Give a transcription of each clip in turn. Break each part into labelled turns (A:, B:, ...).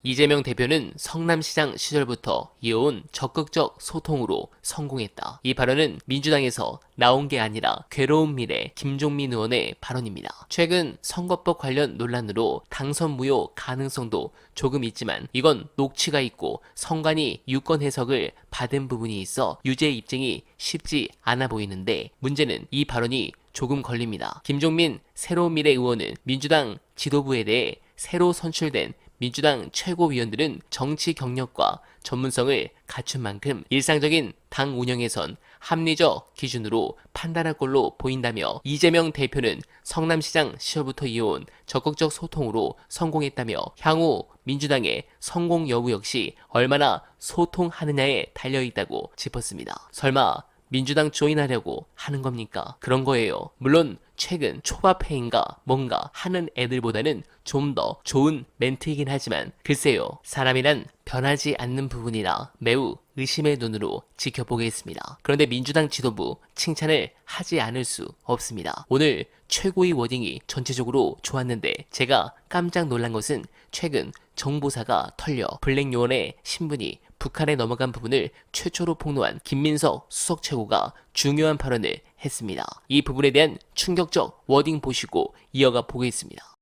A: 이재명 대표는 성남시장 시절부터 이어온 적극적 소통으로 성공했다. 이 발언은 민주당에서 나온 게 아니라 괴로운 미래 김종민 의원의 발언입니다. 최근 선거법 관련 논란으로 당선 무효 가능성도 조금 있지만 이건 녹취가 있고 선관위 유권 해석을 받은 부분이 있어 유죄 입증이 쉽지 않아 보이는데 문제는 이 발언이 조금 걸립니다. 김종민 새로운 미래 의원은 민주당 지도부에 대해 새로 선출된 민주당 최고위원들은 정치 경력과 전문성을 갖춘 만큼 일상적인 당 운영에선 합리적 기준으로 판단할 걸로 보인다며 이재명 대표는 성남시장 시절부터 이어온 적극적 소통으로 성공했다며 향후 민주당의 성공 여부 역시 얼마나 소통하느냐에 달려있다고 짚었습니다. 설마 민주당 조인하려고 하는 겁니까? 그런 거예요. 물론 최근 초밥회인가 뭔가 하는 애들보다는 좀 더 좋은 멘트이긴 하지만 글쎄요. 사람이란 변하지 않는 부분이라 매우 의심의 눈으로 지켜보겠습니다. 그런데 민주당 지도부 칭찬을 하지 않을 수 없습니다. 오늘 최고의 워딩이 전체적으로 좋았는데 제가 깜짝 놀란 것은 최근 정보사가 털려 블랙 요원의 신분이 북한에 넘어간 부분을 최초로 폭로한 김민석 수석 최고가 중요한 발언을 했습니다. 이 부분에 대한 충격적 워딩 보시고 이어가 보겠습니다.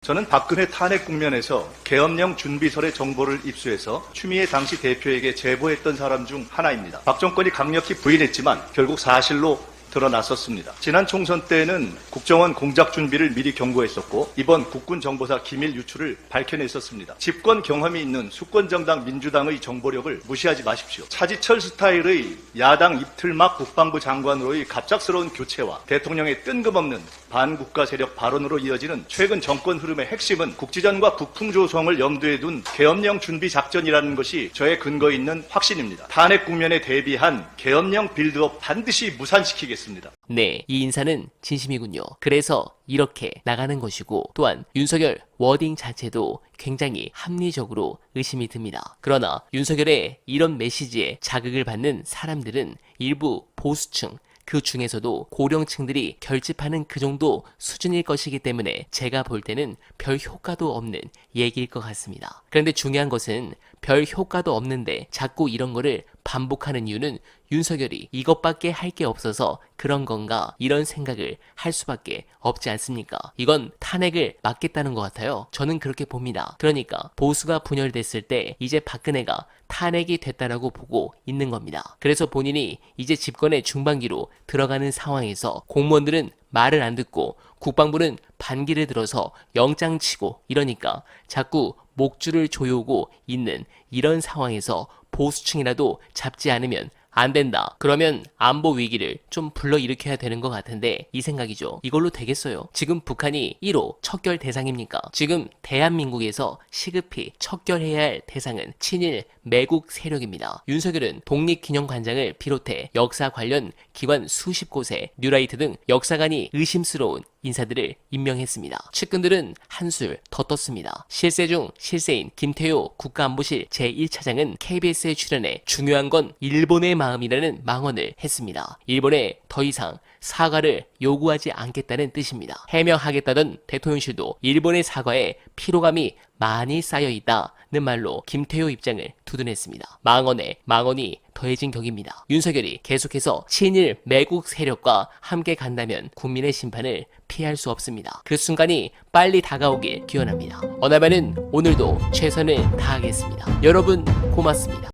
B: 저는 박근혜 탄핵 국면에서 계엄령 준비설의 정보를 입수해서 추미애 당시 대표에게 제보했던 사람 중 하나입니다. 박 정권이 강력히 부인했지만 결국 사실로 드러났었습니다. 지난 총선 때는 국정원 공작 준비를 미리 경고했었고 이번 국군정보사 기밀 유출을 밝혀냈었습니다. 집권 경험이 있는 수권정당 민주당의 정보력을 무시하지 마십시오. 차지철 스타일의 야당 이틀막 국방부 장관으로의 갑작스러운 교체와 대통령의 뜬금없는 반국가 세력 발언으로 이어지는 최근 정권 흐름의 핵심은 국지전과 국풍 조성을 염두에 둔 계엄령 준비 작전이라는 것이 저의 근거 있는 확신입니다. 탄핵 국면에 대비한 계엄령 빌드업 반드시 무산시키겠습니다.
A: 네, 이 인사는 진심이군요. 그래서 이렇게 나가는 것이고 또한 윤석열 워딩 자체도 굉장히 합리적으로 의심이 듭니다. 그러나 윤석열의 이런 메시지에 자극을 받는 사람들은 일부 보수층 그 중에서도 고령층들이 결집하는 그 정도 수준일 것이기 때문에 제가 볼 때는 별 효과도 없는 얘기일 것 같습니다. 그런데 중요한 것은 별 효과도 없는데 자꾸 이런 거를 반복하는 이유는 윤석열이 이것밖에 할 게 없어서 그런 건가 이런 생각을 할 수밖에 없지 않습니까? 이건 탄핵을 막겠다는 것 같아요. 저는 그렇게 봅니다. 그러니까 보수가 분열됐을 때 이제 박근혜가 탄핵이 됐다라고 보고 있는 겁니다. 그래서 본인이 이제 집권의 중반기로 들어가는 상황에서 공무원들은 말을 안 듣고 국방부는 반기를 들어서 영장 치고 이러니까 자꾸 목줄을 조여오고 있는 이런 상황에서 보수층이라도 잡지 않으면 안 된다. 그러면 안보 위기를 좀 불러일으켜야 되는 것 같은데 이 생각이죠. 이걸로 되겠어요? 지금 북한이 1호 척결 대상입니까? 지금 대한민국에서 시급히 척결해야 할 대상은 친일 매국 세력입니다. 윤석열은 독립기념관장을 비롯해 역사 관련 기관 수십 곳에 뉴라이트 등 역사관이 의심스러운 인사들을 임명했습니다. 측근들은 한술 더 떴습니다. 실세 중 실세인 김태효 국가안보실 제1차장은 KBS에 출연해 중요한 건 일본의 마음이라는 망언을 했습니다. 일본에 더 이상 사과를 요구하지 않겠다는 뜻입니다. 해명하겠다던 대통령실도 일본의 사과에 피로감이 많이 쌓여있다는 말로 김태효 입장을 두둔했습니다. 망언에 망언이 더해진 격입니다. 윤석열이 계속해서 친일 매국 세력과 함께 간다면 국민의 심판을 피할 수 없습니다. 그 순간이 빨리 다가오길 기원합니다. 어나바는 오늘도 최선을 다하겠습니다. 여러분 고맙습니다.